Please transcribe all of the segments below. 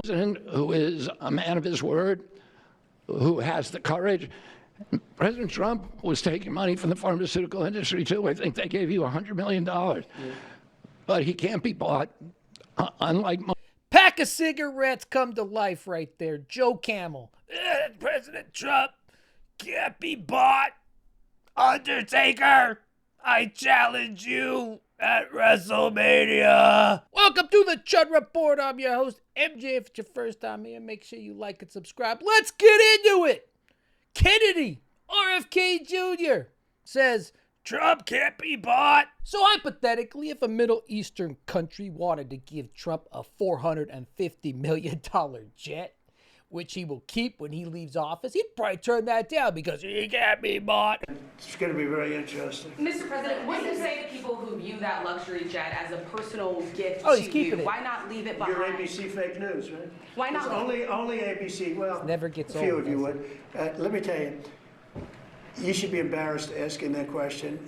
President who is a man of his word, who has the courage. President Trump was taking money from the pharmaceutical industry too. I think they gave you $100 million. Yeah. But he can't be bought, unlike most. Pack of cigarettes come to life right there. Joe Camel. President Trump can't be bought. Undertaker, I challenge you at WrestleMania. Welcome to the Chud Report. I'm your host, MJ. If it's your first time here, make sure you like and subscribe. Let's get into it. Kennedy, RFK Jr. says, Trump can't be bought. So hypothetically, if a Middle Eastern country wanted to give Trump a $450 million jet, which he will keep when he leaves office, he'd probably turn that down because he can't be bought. It's going to be very interesting. Mr. President, what do you say to people who view that luxury jet as a personal gift he's to keeping you? it. Why not leave it behind? You're ABC fake news, right? Why not? It's only ABC. Well, never gets a few old, of you does would. Let me tell you, you should be embarrassed asking that question.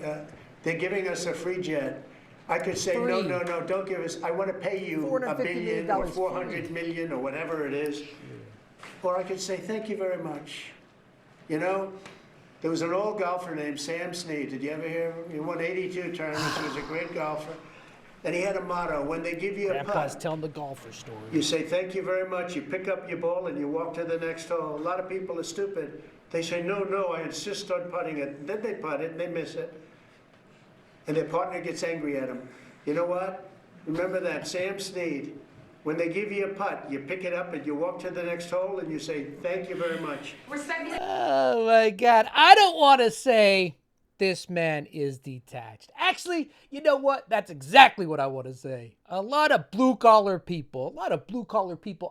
They're giving us a free jet. I could say, no, don't give us. I want to pay you $1 billion or $400 million or whatever it is. Or I could say, thank you very much. You know, there was an old golfer named Sam Snead. Did you ever hear of him? He won 82 tournaments. He was a great golfer. And he had a motto, when they give you a Grandpa's putt, telling the golfer story. you say, thank you very much. You pick up your ball and you walk to the next hole. A lot of people are stupid. They say, no, I insist on putting it. Then they putt it and they miss it. And their partner gets angry at them. You know what? Remember that, Sam Snead. When they give you a putt, you pick it up and you walk to the next hole and you say, thank you very much. Oh, my God. I don't want to say this man is detached. Actually, you know what? That's exactly what I want to say. A lot of blue-collar people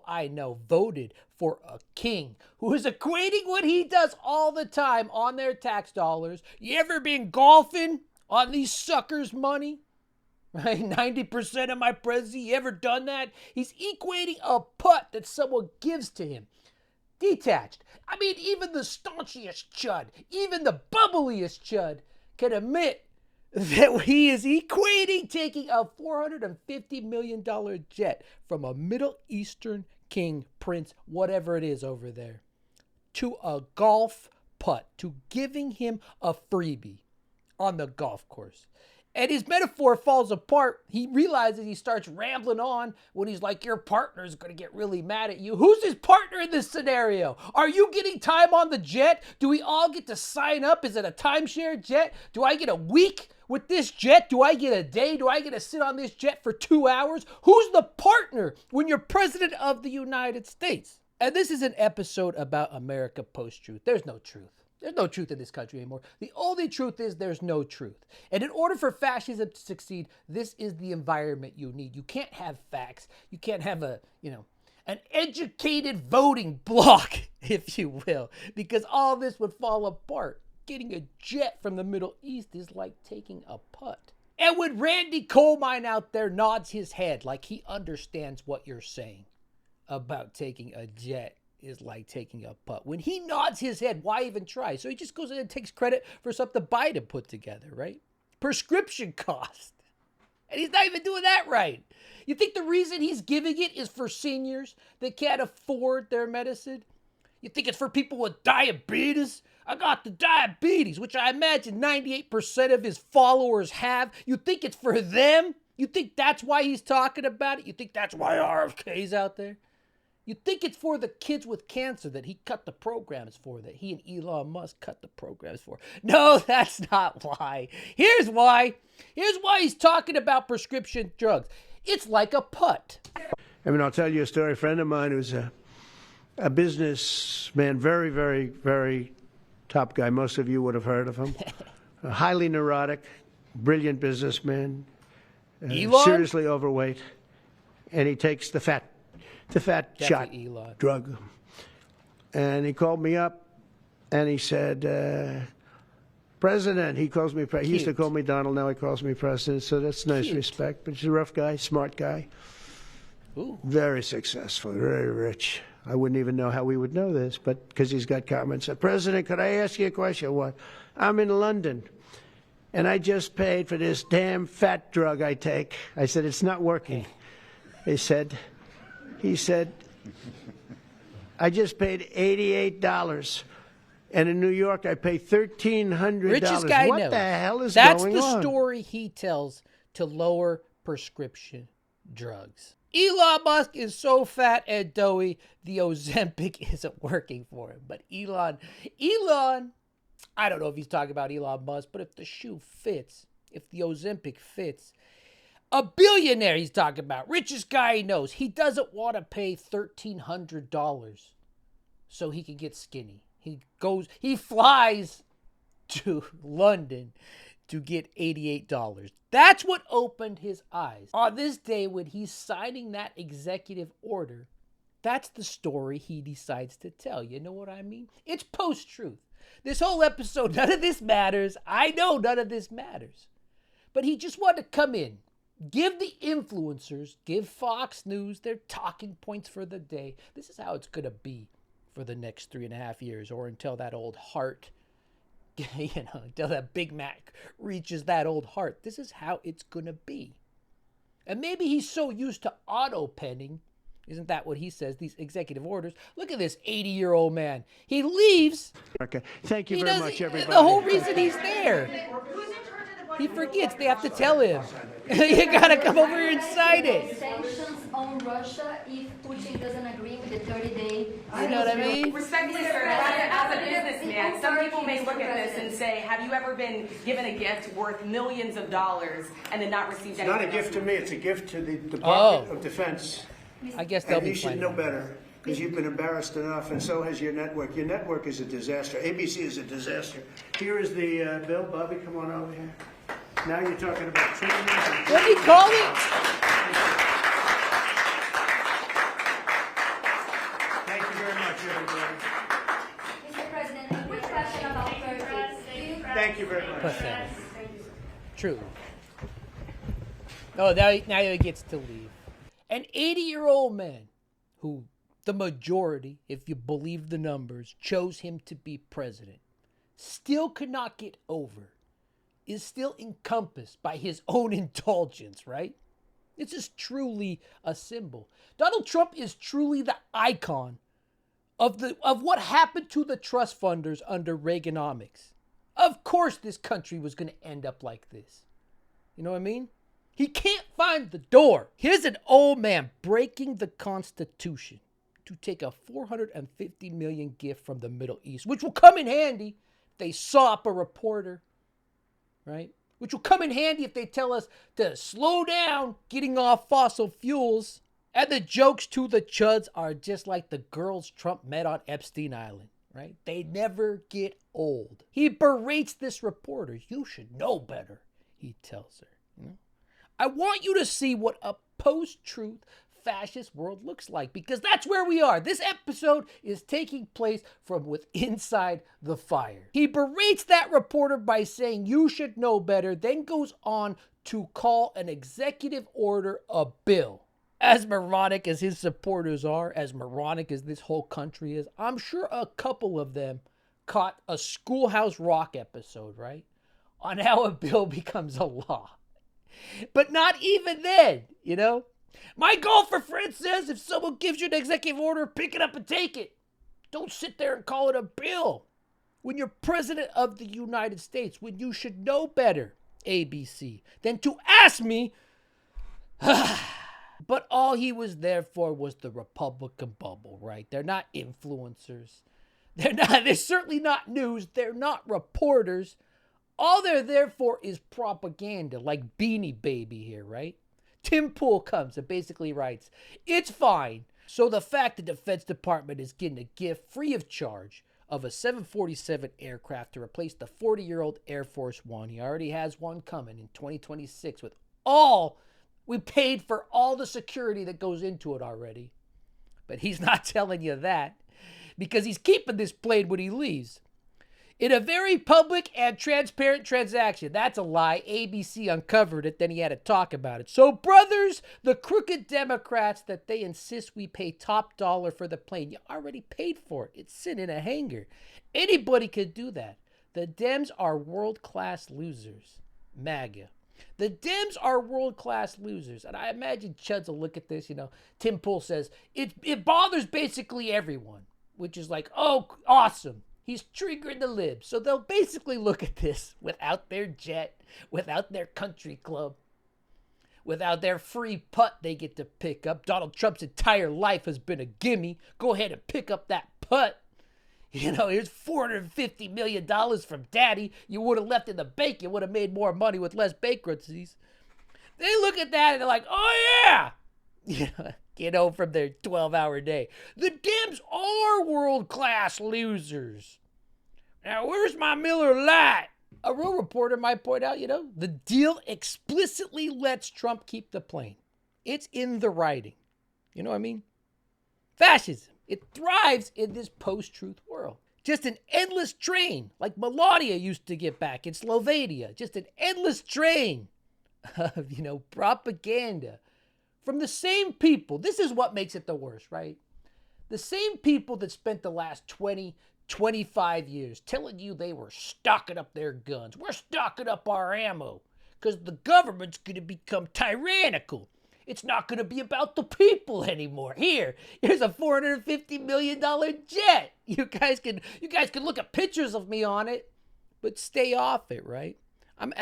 I know voted for a king who is equating what he does all the time on their tax dollars. You ever been golfing on these suckers' money? Right, 90% of my presidency, you ever done that? He's equating a putt that someone gives to him. Detached. I mean, even the staunchiest chud, even the bubbliest chud can admit that he is equating taking a $450 million jet from a Middle Eastern king, prince, whatever it is over there, to a golf putt, to giving him a freebie on the golf course. And his metaphor falls apart. He realizes he starts rambling on when he's like, your partner's going to get really mad at you. Who's his partner in this scenario? Are you getting time on the jet? Do we all get to sign up? Is it a timeshare jet? Do I get a week with this jet? Do I get a day? Do I get to sit on this jet for 2 hours? Who's the partner when you're president of the United States? And this is an episode about America post-truth. There's no truth. There's no truth in this country anymore. The only truth is there's no truth. And in order for fascism to succeed, this is the environment you need. You can't have facts. You can't have an educated voting bloc, if you will, because all this would fall apart. Getting a jet from the Middle East is like taking a putt. And when Randy Colemine out there nods his head like he understands what you're saying about taking a jet, is like taking a putt. When he nods his head, why even try? So he just goes in and takes credit for something Biden put together, right? Prescription cost. And he's not even doing that right. You think the reason he's giving it is for seniors that can't afford their medicine? You think it's for people with diabetes? I got the diabetes, which I imagine 98% of his followers have. You think it's for them? You think that's why he's talking about it? You think that's why RFK's out there? You think it's for the kids with cancer that he cut the programs for, that he and Elon Musk cut the programs for. No, that's not why. Here's why. Here's why he's talking about prescription drugs. It's like a putt. I mean, I'll tell you a story. A friend of mine who's a businessman, very, very, very top guy. Most of you would have heard of him. A highly neurotic, brilliant businessman. Seriously overweight. And he takes the fat shot Elon. drug. And he called me up and he said, President, he calls me, he used to call me Donald, now he calls me President, so that's nice respect. But he's a rough guy, smart guy. Ooh. Very successful, very rich. I wouldn't even know how we would know this, but because he's got comments. President, could I ask you a question? What? I'm in London and I just paid for this damn fat drug I take. I said, it's not working. He said, I just paid $88. And in New York, I pay $1,300. Richest guy what knows. the hell is That's going the on? story he tells to lower prescription drugs. Elon Musk is so fat and doughy, the Ozempic isn't working for him. But Elon, I don't know if he's talking about Elon Musk, but if the shoe fits, if the Ozempic fits, a billionaire he's talking about, richest guy he knows, he doesn't want to pay $1,300 so he can get skinny. He flies to London to get $88. That's what opened his eyes. On this day when he's signing that executive order, that's the story he decides to tell. You know what I mean? It's post-truth. This whole episode, none of this matters. I know none of this matters. But he just wanted to come in, give the influencers, give Fox News their talking points for the day. This is how it's going to be for the next 3.5 years, or until that old heart, until that Big Mac reaches that old heart. This is how it's going to be. And maybe he's so used to auto-penning, isn't that what he says, these executive orders? Look at this 80-year-old man. He leaves. Okay. Thank you very much, everybody. The whole reason he's there. He forgets. They have to tell him. You got to come over here and sign it. Sanctions on Russia if Putin doesn't agree with the 30-day. You know what I mean? Respectfully, sir, as a businessman, some people may look at this and say, have you ever been given a gift worth millions of dollars and then not received anything? Not a gift to me. It's a gift to the Department of Defense. I guess they'll And be you should fine. know better, because you've been embarrassed enough, and so has your network. Your network is a disaster. ABC is a disaster. Here is the bill. Bobby, come on over here. Now you're talking about triage. What do you call it? Thank you very much, everybody. Mr. President, a quick question about Turkey. Thank you very much. Pathetic. Truly. Oh, now he gets to leave. An 80-year-old man who the majority, if you believe the numbers, chose him to be president, still could not get over, is still encompassed by his own indulgence, right? This is truly a symbol. Donald Trump is truly the icon of what happened to the trust funders under Reaganomics. Of course this country was going to end up like this. You know what I mean? He can't find the door. Here's an old man breaking the Constitution to take a $450 million gift from the Middle East, which will come in handy if they saw up a reporter, right? Which will come in handy if they tell us to slow down getting off fossil fuels. And the jokes to the chuds are just like the girls Trump met on Epstein Island, right? They never get old. He berates this reporter. You should know better, he tells her. You know? I want you to see what a post-truth fascist world looks like, because that's where we are. This episode is taking place from inside the fire. He berates that reporter by saying you should know better, then goes on to call an executive order a bill. As moronic as his supporters are, as moronic as this whole country is, I'm sure a couple of them caught a Schoolhouse Rock episode, right? On how a bill becomes a law. But not even then, you know? My golfer friend says if someone gives you an executive order, pick it up and take it. Don't sit there and call it a bill. When you're president of the United States, when you should know better, ABC, than to ask me. But all he was there for was the Republican bubble, right? They're not influencers. They're certainly not news. They're not reporters. All they're there for is propaganda, like Beanie Baby here, right? Tim Pool comes and basically writes, it's fine. So the fact the Defense Department is getting a gift free of charge of a 747 aircraft to replace the 40-year-old Air Force One. He already has one coming in 2026 with we paid for all the security that goes into it already. But he's not telling you that because he's keeping this plane when he leaves. In a very public and transparent transaction. That's a lie. ABC uncovered it, then he had to talk about it. So, brothers, the crooked Democrats that they insist we pay top dollar for the plane, you already paid for it. It's sitting in a hangar. Anybody could do that. The Dems are world-class losers. MAGA. The Dems are world-class losers. And I imagine Chuds will look at this, Tim Pool says, it bothers basically everyone, which is like, oh, awesome. He's triggering the libs. So they'll basically look at this without their jet, without their country club, without their free putt they get to pick up. Donald Trump's entire life has been a gimme. Go ahead and pick up that putt. Here's $450 million from daddy. You would have left in the bank. You would have made more money with less bankruptcies. They look at that and they're like, oh yeah. From their 12-hour day. The Dems are world-class losers. Now, where's my Miller Lite? A real reporter might point out, the deal explicitly lets Trump keep the plane. It's in the writing. You know what I mean? Fascism. It thrives in this post-truth world. Just an endless train, like Melania used to get back in Slovenia. Just an endless train of, propaganda from the same people. This is what makes it the worst, right? The same people that spent the last 20, 25 years telling you they were stocking up their guns. We're stocking up our ammo because the government's going to become tyrannical. It's not going to be about the people anymore. Here's a $450 million jet. You guys can look at pictures of me on it, but stay off it, right? I'm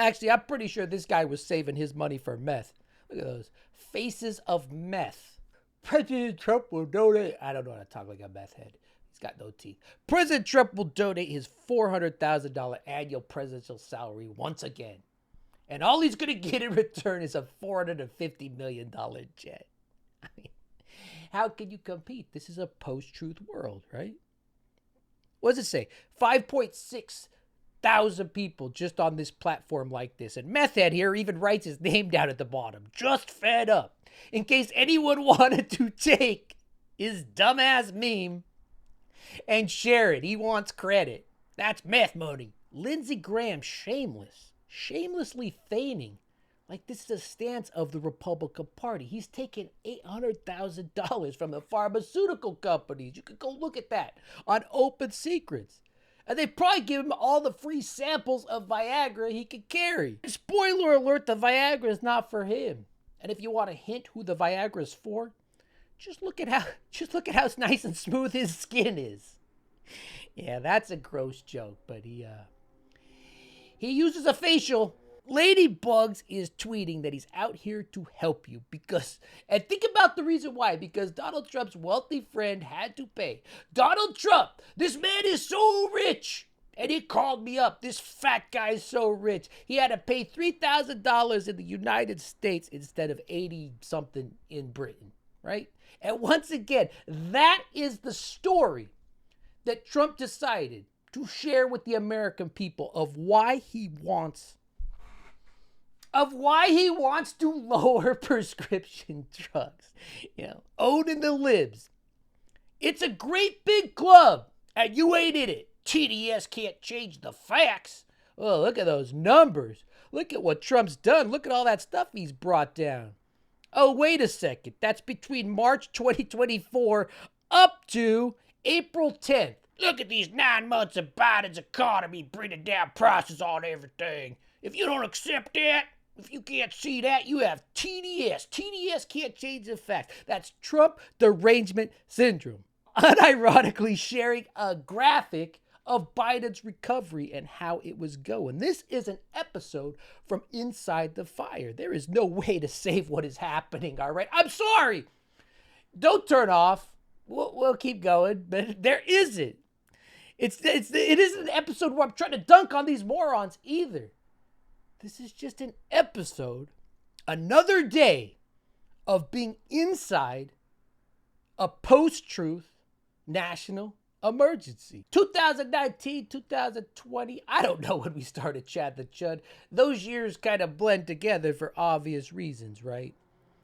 pretty sure this guy was saving his money for meth. Look at those faces of meth. President Trump will donate. I don't know how to talk like a meth head. He's got no teeth. President Trump will donate his $400,000 annual presidential salary once again. And all he's going to get in return is a $450 million jet. I mean, how can you compete? This is a post-truth world, right? What does it say? 5.6 thousand people just on this platform like this. And Meth Head here even writes his name down at the bottom. Just fed up. In case anyone wanted to take his dumbass meme and share it. He wants credit. That's meth money. Lindsey Graham, shamelessly feigning like this is a stance of the Republican Party. He's taken $800,000 from the pharmaceutical companies. You could go look at that on Open Secrets. And they probably give him all the free samples of Viagra he could carry. Spoiler alert, the Viagra is not for him. And if you want a hint who the Viagra is for, just look at how nice and smooth his skin is. Yeah, that's a gross joke, but he uses a facial. Ladybugs is tweeting that he's out here to help you and think about the reason why, because Donald Trump's wealthy friend had to pay. Donald Trump, this man is so rich. And he called me up. This fat guy is so rich. He had to pay $3,000 in the United States instead of 80-something in Britain, right? And once again, that is the story that Trump decided to share with the American people of why he wants to lower prescription drugs. Owning the libs. It's a great big club, and you ain't in it. TDS can't change the facts. Oh, look at those numbers. Look at what Trump's done. Look at all that stuff he's brought down. Oh, wait a second. That's between March 2024 up to April 10th. Look at these 9 months of Biden's economy bringing down prices on everything. If you don't accept that, if you can't see that, you have TDS. TDS can't change the facts. That's Trump derangement syndrome. Unironically sharing a graphic of Biden's recovery and how it was going. This is an episode from Inside the Fire. There is no way to save what is happening, all right? I'm sorry. Don't turn off. We'll keep going, but there isn't. It isn't an episode where I'm trying to dunk on these morons either. This is just an episode, another day of being inside a post-truth national emergency. 2019, 2020, I don't know when we started Chad the Chud. Those years kind of blend together for obvious reasons, right?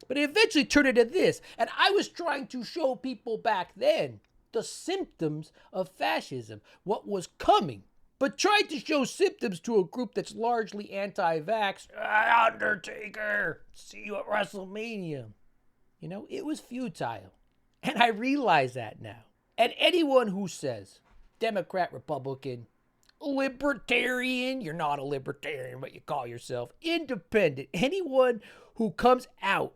But it eventually turned into this, and I was trying to show people back then the symptoms of fascism, what was coming, but tried to show symptoms to a group that's largely anti-vax. Undertaker, see you at WrestleMania. It was futile, and I realize that now. And anyone who says, Democrat, Republican, libertarian, you're not a libertarian, but you call yourself independent. Anyone who comes out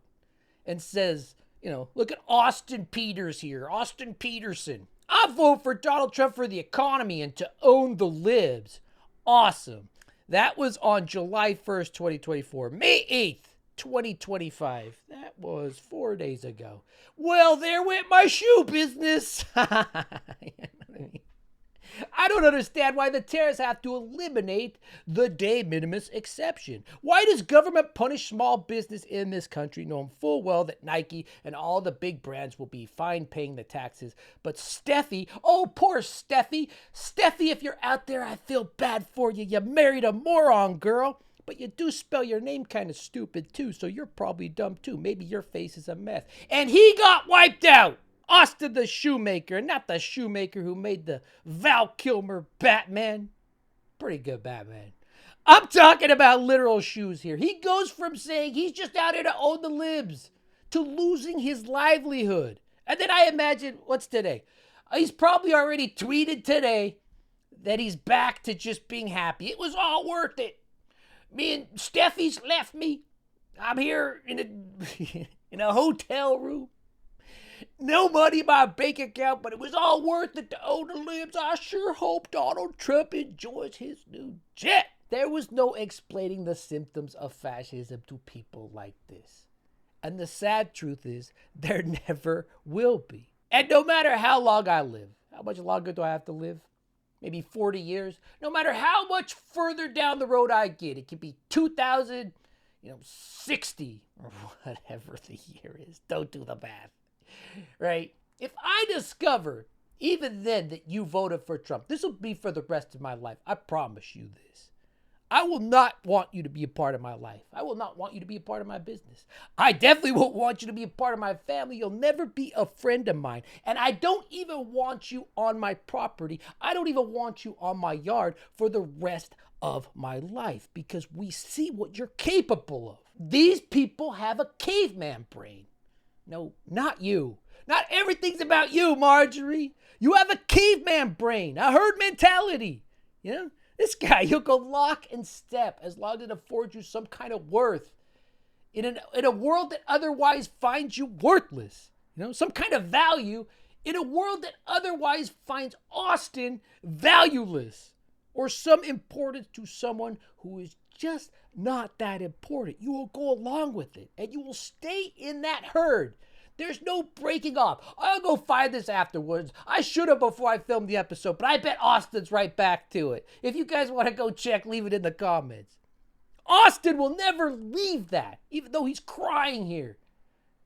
and says, look at Austin Peters here, Austin Peterson. I vote for Donald Trump for the economy and to own the libs. Awesome. That was on July 1st, 2024. May 8th, 2025. That was 4 days ago. Well, there went my shoe business. I don't understand why the terrorists have to eliminate the de minimis exception. Why does government punish small business in this country, knowing full well that Nike and all the big brands will be fine paying the taxes? But Steffi, oh, poor Steffi. Steffi, if you're out there, I feel bad for you. You married a moron, girl. But you do spell your name kind of stupid, too, so you're probably dumb, too. Maybe your face is a mess. And he got wiped out. Austin the shoemaker, not the shoemaker who made the Val Kilmer Batman. Pretty good Batman. I'm talking about literal shoes here. He goes from saying he's just out here to own the libs to losing his livelihood. And then I imagine, what's today? He's probably already tweeted today that he's back to just being happy. It was all worth it. Me and Steffi's left me. I'm here in a hotel room. No money in my bank account, but it was all worth it to own the libs. I sure hope Donald Trump enjoys his new jet. There was no explaining the symptoms of fascism to people like this. And the sad truth is, there never will be. And no matter how long I live, how much longer do I have to live? Maybe 40 years? No matter how much further down the road I get, it could be 2060 or whatever the year is. Don't do the math. Right? If I discover, even then, that you voted for Trump, this will be for the rest of my life. I promise you this. I will not want you to be a part of my life. I will not want you to be a part of my business. I definitely won't want you to be a part of my family. You'll never be a friend of mine. And I don't even want you on my property. I don't even want you on my yard for the rest of my life, because we see what you're capable of. These people have a caveman brain. No, not you. Not everything's about you, Marjorie. You have a caveman brain, a herd mentality. This guy, he'll go lock and step as long as it affords you some kind of worth in a world that otherwise finds you worthless. Some kind of value in a world that otherwise finds Austin valueless, or some importance to someone who is just not that important. You will go along with it, and you will stay in that herd. There's no breaking off. I'll go find this afterwards. I should have before I filmed the episode, but I bet Austin's right back to it. If you guys want to go check, leave it in the comments. Austin will never leave that, even though he's crying here,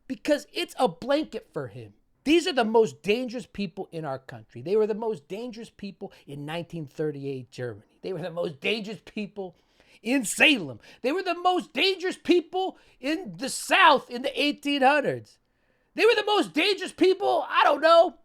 because it's a blanket for him. These are the most dangerous people in our country. They were the most dangerous people in 1938 Germany. They were the most dangerous people in Salem. They were the most dangerous people in the South in the 1800s. They were the most dangerous people, I don't know,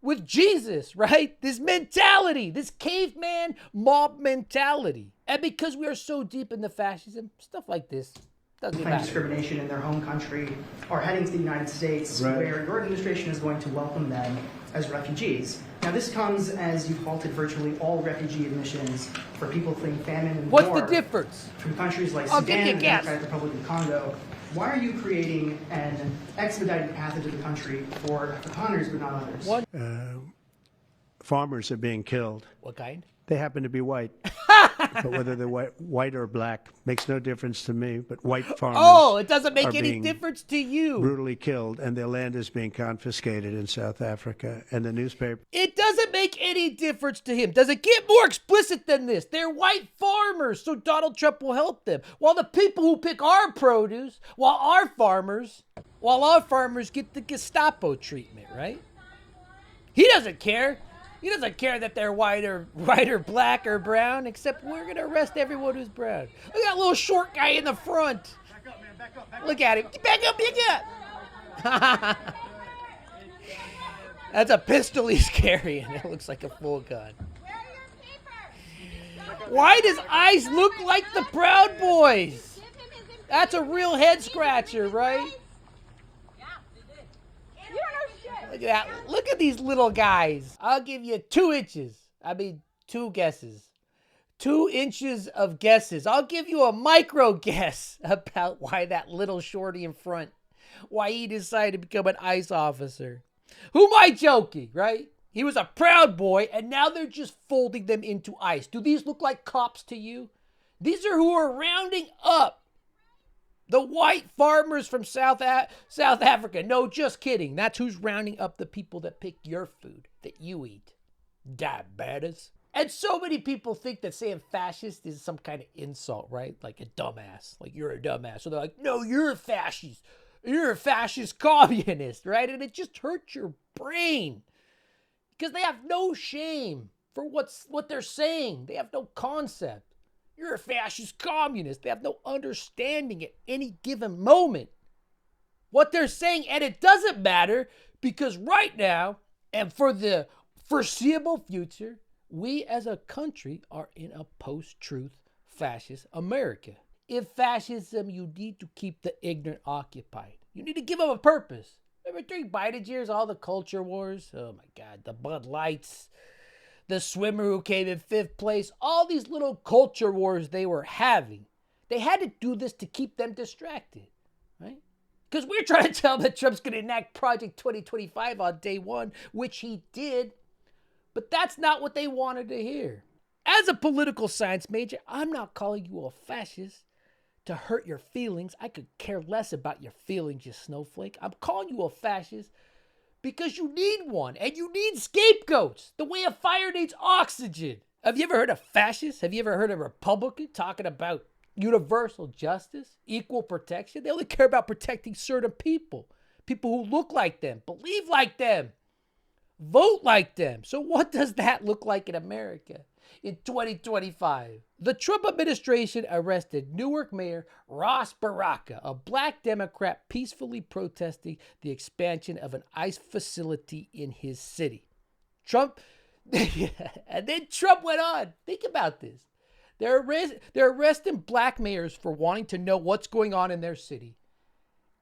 with Jesus, right? This mentality, this caveman mob mentality. And because we are so deep in the fascism, stuff like this doesn't matter. Discrimination in their home country are heading to the United States, Right. where your administration is going to welcome them as refugees. Now, this comes as you've halted virtually all refugee admissions for people fleeing famine and What's war the difference? from countries like I'll give you a Sudan and the guess. Democratic Republic of Congo. Why are you creating an expedited path into the country for Afrikaners but not others? What? Farmers are being killed. What kind? They happen to be white. But whether they're white or black makes no difference to me. But white farmers Oh, it doesn't make are any being difference to you. brutally killed, and their land is being confiscated in South Africa. And the newspaper. It doesn't make any difference to him. Does it get more explicit than this? They're white farmers, so Donald Trump will help them. While the people who pick our produce, while our farmers get the Gestapo treatment, right? He doesn't care. He doesn't care that they're white or black or brown, except we're going to arrest everyone who's brown. Look at that little short guy in the front. Back up, man. Back up. Look at him. Back up. That's a pistol he's carrying. It looks like a full gun. Why does ICE look like the Proud Boys? That's a real head scratcher, right? Look at that. Look at these little guys. I'll give you 2 inches. 2 guesses. 2 inches of guesses. I'll give you a micro guess about why that little shorty in front, why he decided to become an ICE officer. Who am I joking, right? He was a proud boy, and now they're just folding them into ICE. Do these look like cops to you? These are who are rounding up the white farmers from South Africa. No, just kidding. That's who's rounding up the people that pick your food that you eat. Diabetes. And so many people think that saying fascist is some kind of insult, right? Like a dumbass. Like you're a dumbass. So they're like, no, you're a fascist. You're a fascist communist, right? And it just hurts your brain. Because they have no shame for what they're saying. They have no concept. You're a fascist communist. They have no understanding at any given moment what they're saying. And it doesn't matter because right now and for the foreseeable future, we as a country are in a post-truth fascist America. In fascism, you need to keep the ignorant occupied. You need to give them a purpose. Remember during Biden's years, all the culture wars? Oh my God, the Bud Lights, the swimmer who came in 5th place, all these little culture wars they were having. They had to do this to keep them distracted, right? Because we're trying to tell them that Trump's going to enact Project 2025 on day one, which he did. But that's not what they wanted to hear. As a political science major, I'm not calling you a fascist to hurt your feelings. I could care less about your feelings, you snowflake. I'm calling you a fascist because you need one, and you need scapegoats, the way a fire needs oxygen. Have you ever heard of fascists? Have you ever heard a Republican talking about universal justice, equal protection? They only care about protecting certain people, people who look like them, believe like them, vote like them. So what does that look like in America in 2025? The Trump administration arrested Newark Mayor Ras Baraka, a black Democrat peacefully protesting the expansion of an ICE facility in his city. Trump, and then Trump went on. Think about this. They're arresting black mayors for wanting to know what's going on in their city.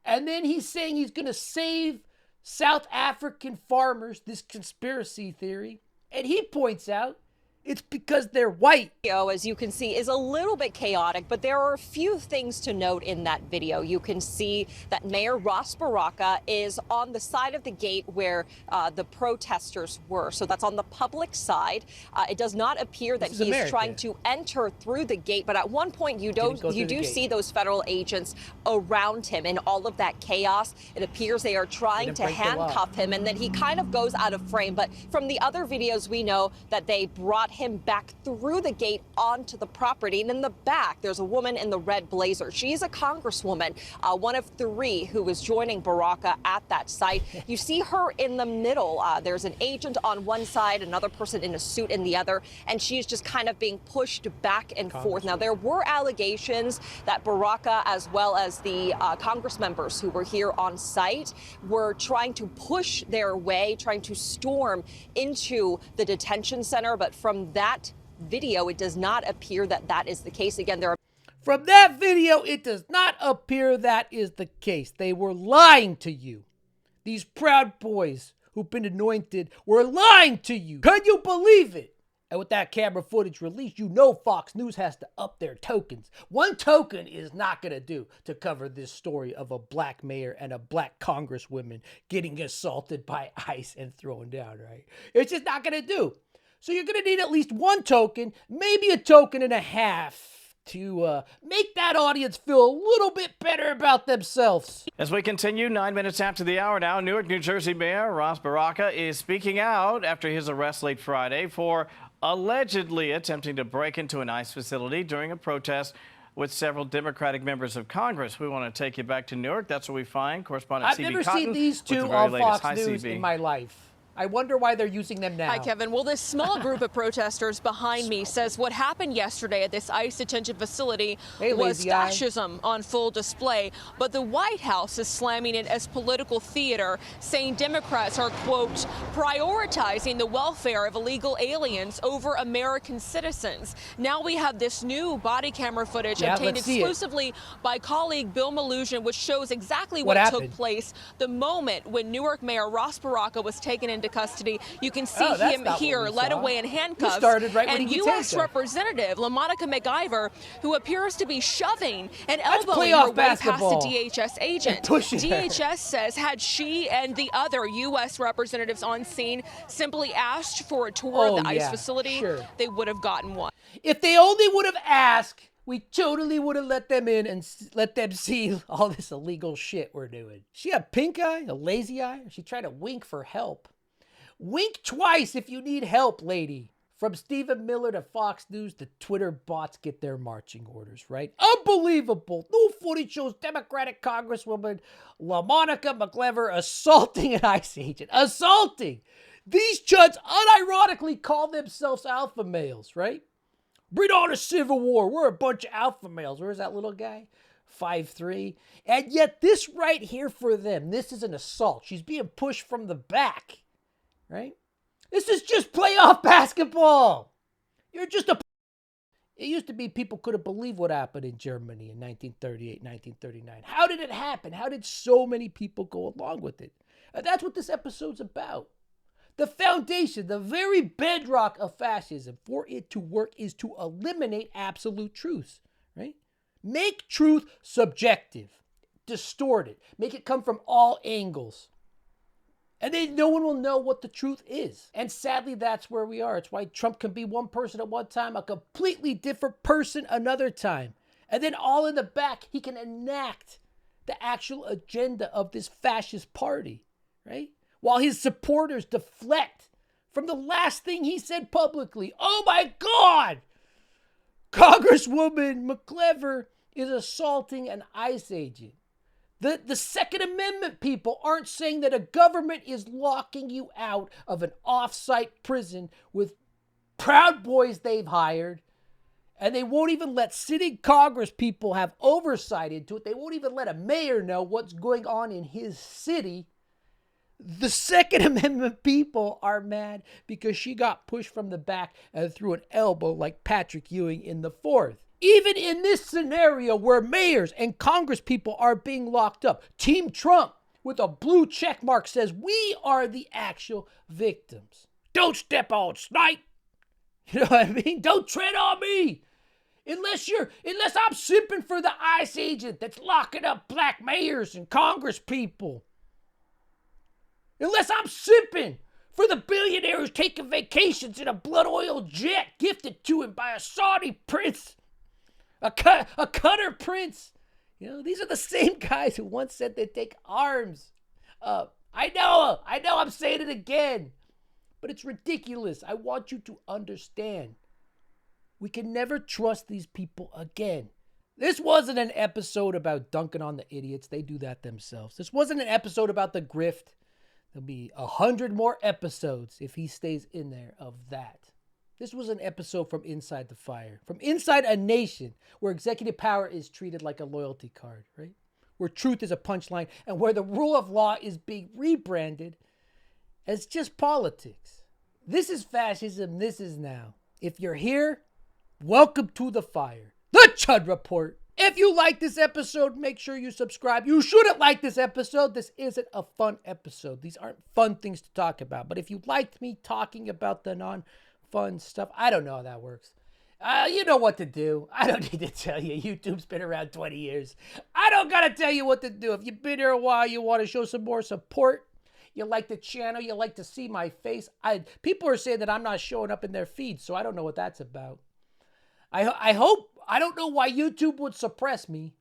And then he's saying he's going to save South African farmers, this conspiracy theory. And he points out it's because they're white. As you can see, is a little bit chaotic, but there are a few things to note in that video. You can see that Mayor Ras Baraka is on the side of the gate where the protesters were. So that's on the public side. It does not appear that he's trying to enter through the gate, but at one point you do see those federal agents around him in all of that chaos. It appears they are trying to handcuff him, and then he kind of goes out of frame. But from the other videos, we know that they brought him back through the gate onto the property. And in the back, there's a woman in the red blazer. She's a congresswoman, one of 3 who was joining Baraka at that site. You see her in the middle. There's an agent on one side, another person in a suit in the other, and she's just kind of being pushed back and forth. Now, there were allegations that Baraka, as well as the Congress members who were here on site, were trying to push their way, trying to storm into the detention center. But from that video, it does not appear that that is the case. Again, From that video, it does not appear that is the case. They were lying to you. These proud boys who've been anointed were lying to you. Can you believe it? And with that camera footage released, you know Fox News has to up their tokens. One token is not going to do to cover this story of a black mayor and a black congresswoman getting assaulted by ICE and thrown down, right? It's just not going to do. So you're going to need at least 1 token, maybe a token and a half to make that audience feel a little bit better about themselves. As we continue, 9 minutes after the hour now, Newark, New Jersey Mayor Ras Baraka is speaking out after his arrest late Friday for allegedly attempting to break into an ICE facility during a protest with several Democratic members of Congress. We want to take you back to Newark. That's where we find correspondent I've CB never Cotton seen these with the two very on latest. Fox Hi, News CB. in my life. I wonder why they're using them now. Hi, Kevin. Well, this small group of protesters behind me says what happened yesterday at this ICE detention facility was fascism on full display. But the White House is slamming it as political theater, saying Democrats are, quote, prioritizing the welfare of illegal aliens over American citizens. Now we have this new body camera footage obtained exclusively by colleague Bill Malusian, which shows exactly what took place the moment when Newark Mayor Ras Baraka was taken into into custody. You can see him here led away in handcuffs. And U.S. Representative LaMonica McIver, who appears to be shoving and elbowing her way past the DHS agent. DHS says had she and the other U.S. representatives on scene simply asked for a tour of the ICE facility, they would have gotten one. If they only would have asked, we totally would have let them in and let them see all this illegal shit we're doing. She a pink eye, a lazy eye, or she tried to wink for help. Wink twice if you need help, lady. From Stephen Miller to Fox News, the Twitter bots get their marching orders, right? Unbelievable. New footage shows Democratic Congresswoman LaMonica McIver assaulting an ICE agent. Assaulting! These chuds unironically call themselves alpha males, right? Bring on a civil war. We're a bunch of alpha males. Where's that little guy? 5'3". And yet this right here for them, this is an assault. She's being pushed from the back, right? This is just playoff basketball. You're just a... It used to be people couldn't believe what happened in Germany in 1938, 1939. How did it happen? How did so many people go along with it? That's what this episode's about. The foundation, the very bedrock of fascism, for it to work, is to eliminate absolute truths, right? Make truth subjective, distort it, make it come from all angles. And then no one will know what the truth is. And sadly, that's where we are. It's why Trump can be one person at one time, a completely different person another time. And then all in the back, he can enact the actual agenda of this fascist party, right? While his supporters deflect from the last thing he said publicly. Oh my God! Congresswoman McIver is assaulting an ICE agent. The Second Amendment people aren't saying that a government is locking you out of an off-site prison with Proud Boys they've hired, and they won't even let sitting Congress people have oversight into it. They won't even let a mayor know what's going on in his city. The Second Amendment people are mad because she got pushed from the back and threw an elbow like Patrick Ewing in the fourth. Even in this scenario where mayors and Congress people are being locked up, Team Trump with a blue check mark says we are the actual victims. Don't step on Snipe. You know what I mean? Don't tread on me. Unless I'm simping for the ICE agent that's locking up black mayors and Congress people. Unless I'm simping for the billionaires taking vacations in a blood oil jet gifted to him by a Saudi prince, a Qatar prince. You know, these are the same guys who once said they'd take arms up. I know I'm saying it again, but it's ridiculous. I want you to understand. We can never trust these people again. This wasn't an episode about dunking on the idiots. They do that themselves. This wasn't an episode about the grift. There'll be 100 more episodes if he stays in there of that. This was an episode from inside the fire, from inside a nation where executive power is treated like a loyalty card, right? Where truth is a punchline and where the rule of law is being rebranded as just politics. This is fascism. This is now. If you're here, welcome to the fire. The Chud Report. If you like this episode, make sure you subscribe. You shouldn't like this episode. This isn't a fun episode. These aren't fun things to talk about. But if you liked me talking about the non-fun stuff, I don't know how that works. You know what to do. I don't need to tell you. YouTube's been around 20 years. I don't got to tell you what to do. If you've been here a while, you want to show some more support, you like the channel, you like to see my face. People are saying that I'm not showing up in their feed, so I don't know what that's about. I hope, I don't know why YouTube would suppress me,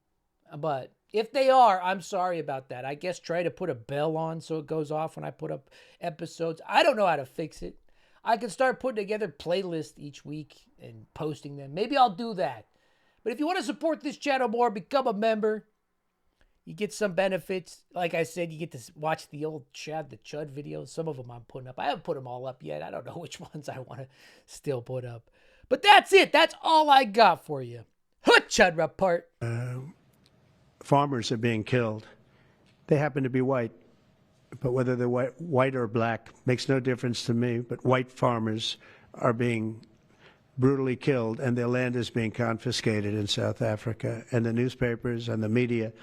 but if they are, I'm sorry about that. I guess try to put a bell on so it goes off when I put up episodes. I don't know how to fix it. I can start putting together playlists each week and posting them. Maybe I'll do that. But if you want to support this channel more, become a member. You get some benefits. Like I said, you get to watch the old Chad the Chud videos. Some of them I'm putting up. I haven't put them all up yet. I don't know which ones I want to still put up. But that's it. That's all I got for you. Chud Report. Farmers are being killed. They happen to be white. But whether they're white or black makes no difference to me. But white farmers are being brutally killed, and their land is being confiscated in South Africa. And the newspapers and the media